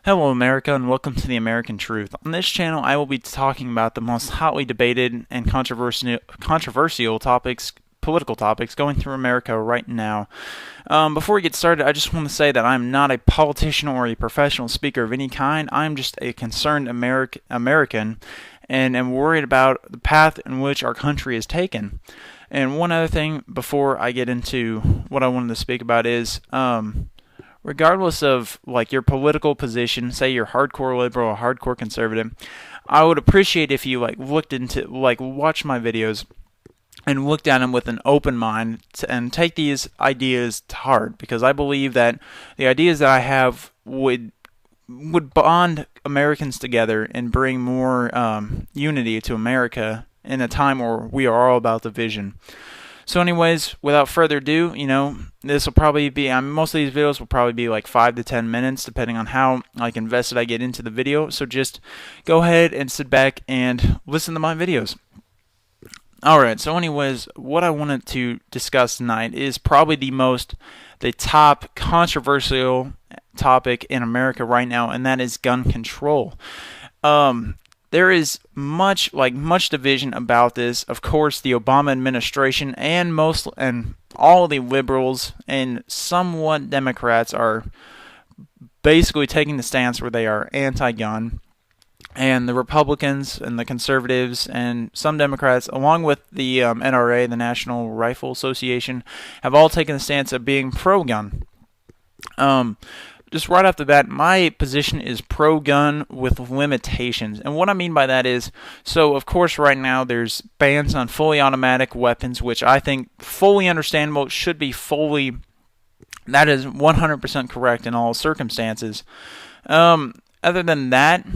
Hello, America, and welcome to the American Truth. On this channel, I will be talking about the most hotly debated and controversial topics, political topics, going through America right now. Before we get started, I just want to say that I'm not a politician or a professional speaker of any kind. I'm just a concerned American and am worried about the path in which our country is taken. And one other thing before I get into what I wanted to speak about is regardless of like your political position, say you're hardcore liberal or hardcore conservative, I would appreciate if you watch my videos and looked at them with an open mind and take these ideas to heart, because I believe that the ideas that I have would bond Americans together and bring more unity to America in a time where we are all about division. So anyways, without further ado, this will probably be, most of these videos will probably be like 5 to 10 minutes, depending on how invested I get into the video. So just go ahead and sit back and listen to my videos. Alright, so anyways, what I wanted to discuss tonight is probably the top controversial topic in America right now, and that is gun control. There is much division about this. Of course, the Obama administration and all the liberals and somewhat Democrats are basically taking the stance where they are anti-gun, and the Republicans and the conservatives and some Democrats, along with the NRA, the National Rifle Association, have all taken the stance of being pro-gun. Just right off the bat, my position is pro-gun with limitations. And what I mean by that is, so of course right now there's bans on fully automatic weapons, which I think fully understandable, should be that is 100% correct in all circumstances. Other than that,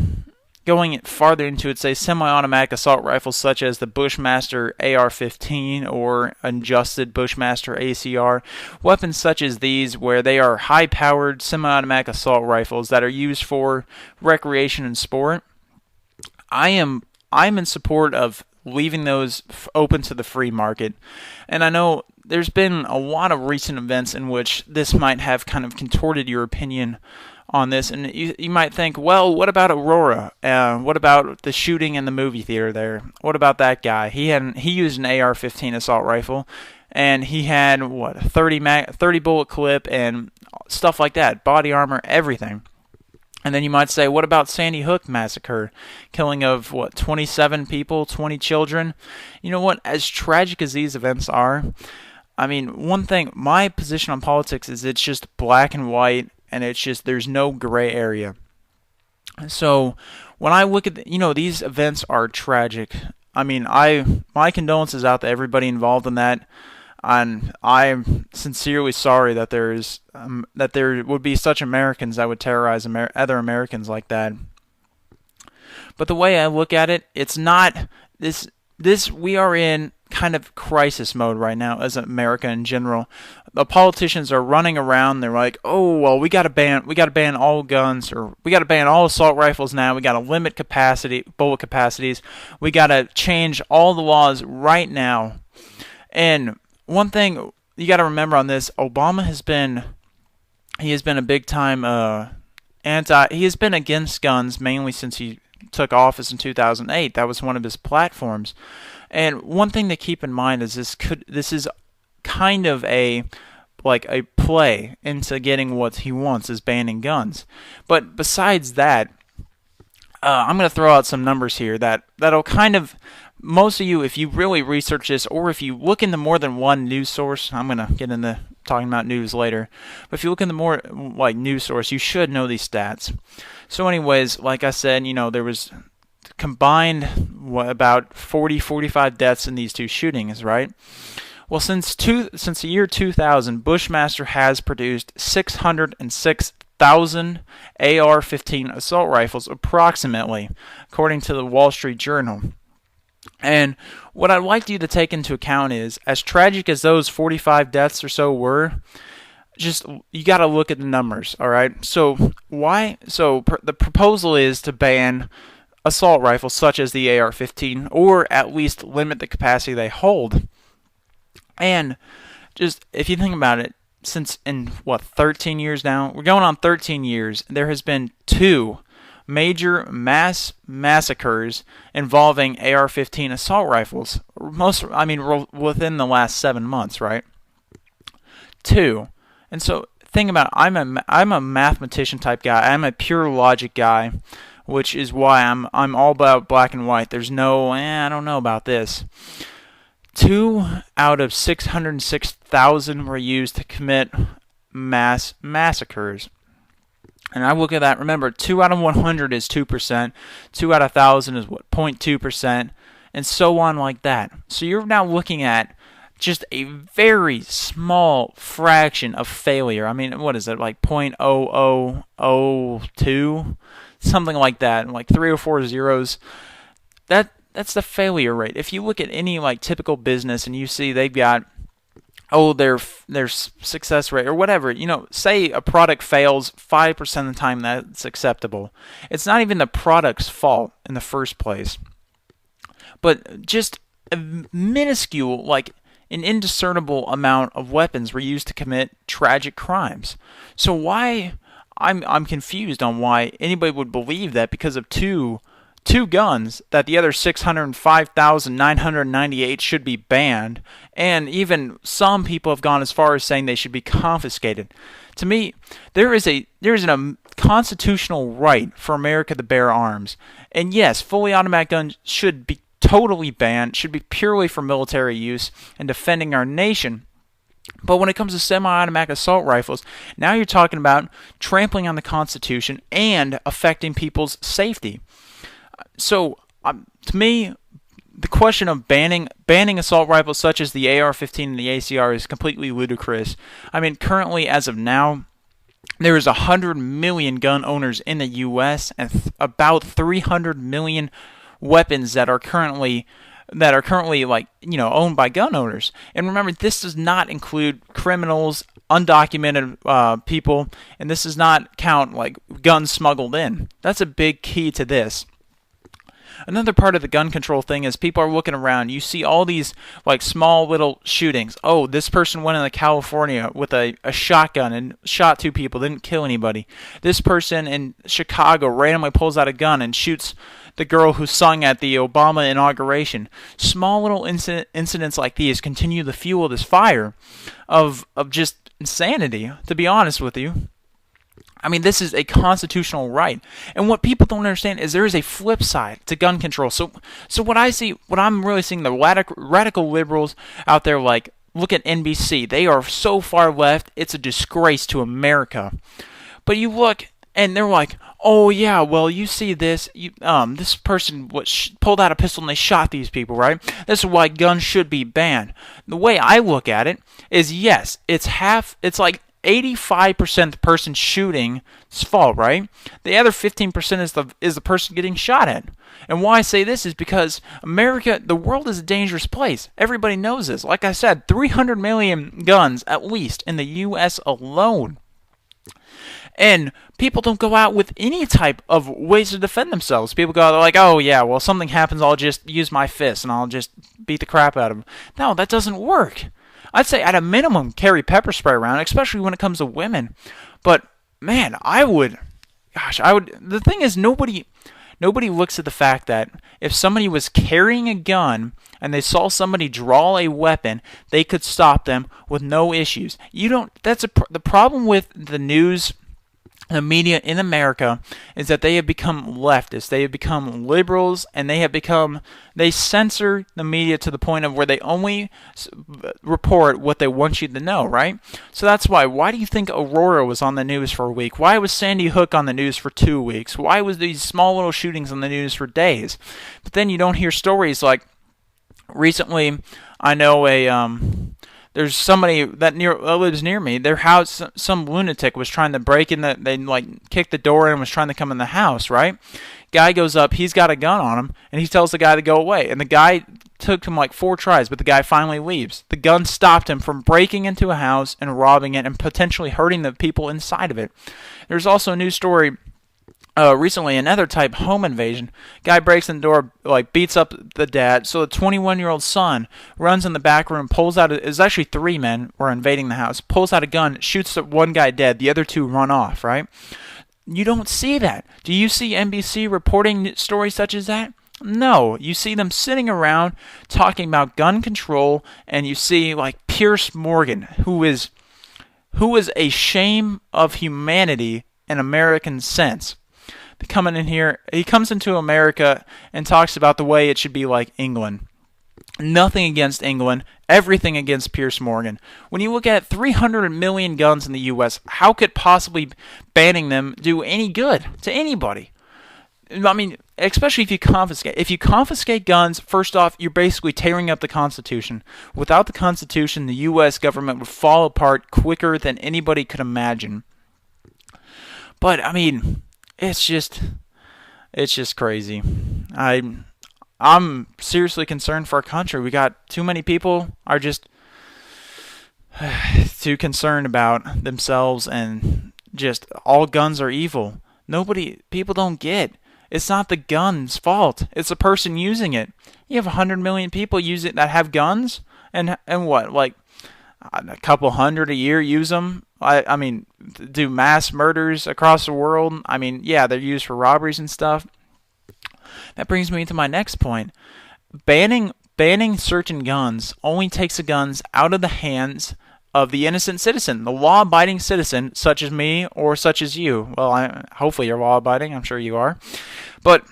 going farther into it, say semi-automatic assault rifles such as the Bushmaster AR-15 or adjusted Bushmaster ACR, weapons such as these where they are high-powered semi-automatic assault rifles that are used for recreation and sport. I'm in support of leaving those open to the free market, and I know there's been a lot of recent events in which this might have kind of contorted your opinion on this, and you might think, well, what about Aurora? What about the shooting in the movie theater there? What about that guy? He used an AR-15 assault rifle, and he had a 30 bullet clip and stuff like that, body armor, everything. And then you might say, what about Sandy Hook massacre, killing of 27 people, 20 children? You know what? As tragic as these events are, I mean, one thing, my position on politics is it's just black and white. And it's just, there's no gray area. So when I look at these events are tragic. I mean, my condolences out to everybody involved in that, and I'm sincerely sorry that there would be such Americans that would terrorize other Americans like that. But the way I look at it, it's not this. We are in kind of crisis mode right now as America in general. The politicians are running around. They're like, oh, well, we got to ban all guns, or we got to ban all assault rifles now. We got to limit bullet capacities. We got to change all the laws right now. And one thing you got to remember on this, Obama has been a big time he has been against guns mainly since he took office in 2008. That was one of his platforms. And one thing to keep in mind is this is kind of a play into getting what he wants, is banning guns. But besides that, I'm going to throw out some numbers here that'll kind of, most of you, if you really research this, or if you look into more than one news source, I'm going to get into talking about news later, but if you look into more news source, you should know these stats. So anyways, like I said, there was combined about 45 deaths in these two shootings, right? Well, since the year 2000, Bushmaster has produced 606,000 AR-15 assault rifles, approximately, according to the Wall Street Journal. And what I'd like you to take into account is, as tragic as those 45 deaths or so were, you got to look at the numbers, all right? So the proposal is to ban assault rifles such as the AR-15, or at least limit the capacity they hold. And just, if you think about it, since in what 13 years now. We're going on 13 years. There has been 2 major mass massacres involving AR-15 assault rifles. Within the last 7 months, right? 2. And so think about it, I'm a mathematician type guy. I'm a pure logic guy, which is why I'm all about black and white. There's no I don't know about this. 2 out of 606,000 were used to commit mass massacres. And I look at that, remember, 2 out of 100 is 2%, 2 out of 1,000 is 0.2%, and so on like that. So you're now looking at just a very small fraction of failure. I mean, what is it, like 0.0002? Something like that, like 3 or 4 zeros. That's the failure rate. If you look at any like typical business and you see they've got their success rate or whatever, say a product fails 5% of the time, that's acceptable. It's not even the product's fault in the first place, but just a minuscule, like an indiscernible amount of weapons were used to commit tragic crimes. So why I'm confused on why anybody would believe that because of two guns that the other 605,998 should be banned, and even some people have gone as far as saying they should be confiscated. To me, there is a constitutional right for America to bear arms. And yes, fully automatic guns should be totally banned, should be purely for military use and defending our nation. But when it comes to semi-automatic assault rifles, now you're talking about trampling on the Constitution and affecting people's safety. So, to me, the question of banning assault rifles such as the AR-15 and the ACR is completely ludicrous. I mean, currently, as of now, there is 100 million gun owners in the U.S. and about 300 million weapons that are currently owned by gun owners. And remember, this does not include criminals, undocumented people, and this does not count like guns smuggled in. That's a big key to this. Another part of the gun control thing is people are looking around. You see all these like small little shootings. Oh, this person went into California with a shotgun and shot 2 people, didn't kill anybody. This person in Chicago randomly pulls out a gun and shoots the girl who sung at the Obama inauguration. Small little incidents like these continue to fuel this fire of just insanity, to be honest with you. I mean, this is a constitutional right. And what people don't understand is there is a flip side to gun control. So what I'm really seeing, the radical liberals out there, like, look at NBC. They are so far left, it's a disgrace to America. But you look, and they're like, oh yeah, well, you see this, this person pulled out a pistol and they shot these people, right? This is why guns should be banned. The way I look at it is, yes, it's like 85% the person shooting's fault, right? The other 15% is the person getting shot at. And why I say this is because America, the world is a dangerous place. Everybody knows this. Like I said, 300 million guns at least in the U.S. alone. And people don't go out with any type of ways to defend themselves. People go, they're like, oh yeah, well, something happens, I'll just use my fist and I'll just beat the crap out of them. No, that doesn't work. I'd say at a minimum carry pepper spray around, especially when it comes to women. But man, I would. The thing is, nobody looks at the fact that if somebody was carrying a gun and they saw somebody draw a weapon, they could stop them with no issues. The problem with the news, the media in America, is that they have become leftists. They have become liberals, and they censor the media to the point of where they only report what they want you to know, right? So that's why do you think Aurora was on the news for a week? Why was Sandy Hook on the news for 2 weeks? Why was these small little shootings on the news for days? But then you don't hear stories like, recently, I know there's somebody that lives near me. Their house, some lunatic was trying to break in. They kicked the door in and was trying to come in the house. Right? Guy goes up. He's got a gun on him, and he tells the guy to go away. And the guy took him like 4 tries, but the guy finally leaves. The gun stopped him from breaking into a house and robbing it and potentially hurting the people inside of it. There's also a news story recently another type home invasion. Guy breaks in the door, like beats up the dad. So the 21-year-old son runs in the back room, pulls out. It's actually three men were invading the house. Pulls out a gun, shoots one guy dead. The other two run off. Right? You don't see that. Do you see NBC reporting stories such as that? No, you see them sitting around talking about gun control, and you see like Piers Morgan, who is a shame of humanity in American sense. Coming in here, he comes into America and talks about the way it should be like England. Nothing against England, everything against Piers Morgan. When you look at 300 million guns in the U.S., how could possibly banning them do any good to anybody? I mean, especially if you confiscate. If you confiscate guns, first off, you're basically tearing up the Constitution. Without the Constitution, the U.S. government would fall apart quicker than anybody could imagine. But, I mean, it's just crazy. I'm seriously concerned for our country. We got too many people are just too concerned about themselves, and just all guns are evil. People don't get. It's not the gun's fault. It's the person using it. You have 100 million people use it that have guns, and what, like a couple hundred a year use them. I mean, do mass murders across the world. I mean, yeah, they're used for robberies and stuff. That brings me to my next point. Banning certain guns only takes the guns out of the hands of the innocent citizen, the law-abiding citizen, such as me or such as you. Well, hopefully you're law-abiding. I'm sure you are. But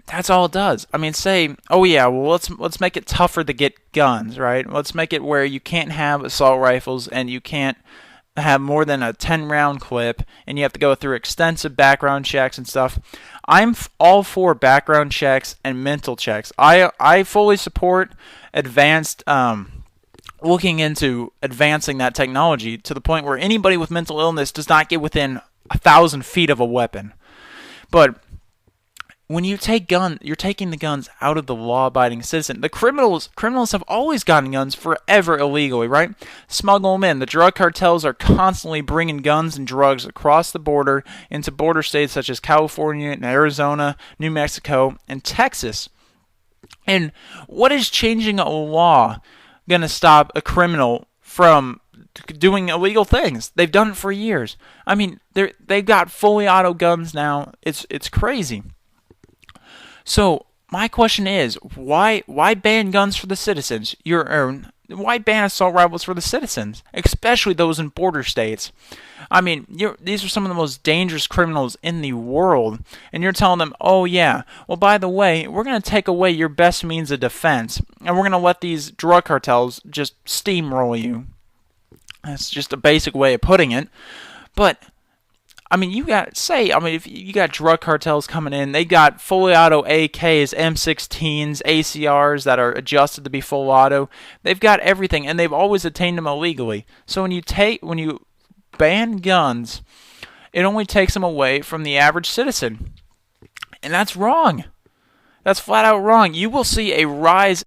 that's all it does. I mean, say, oh yeah, well let's make it tougher to get guns, right? Let's make it where you can't have assault rifles and you can't have more than a 10-round clip, and you have to go through extensive background checks and stuff. I'm all for background checks and mental checks. I fully support looking into advancing that technology to the point where anybody with mental illness does not get within 1,000 feet of a weapon. But when you take you're taking the guns out of the law-abiding citizen. The criminals have always gotten guns forever illegally, right? Smuggle them in. The drug cartels are constantly bringing guns and drugs across the border into border states such as California and Arizona, New Mexico, and Texas. And what is changing a law going to stop a criminal from doing illegal things? They've done it for years. I mean, they've got fully auto guns now. It's crazy. So my question is, why ban guns for the citizens? Why ban assault rifles for the citizens, especially those in border states? I mean, these are some of the most dangerous criminals in the world, and you're telling them, oh yeah, well by the way, we're going to take away your best means of defense, and we're going to let these drug cartels just steamroll you. That's just a basic way of putting it. But I mean, if you got drug cartels coming in, they got fully auto AKs, M16s, ACRs that are adjusted to be full auto. They've got everything, and they've always attained them illegally. So when you ban guns, it only takes them away from the average citizen. And that's wrong. That's flat out wrong. You will see a rise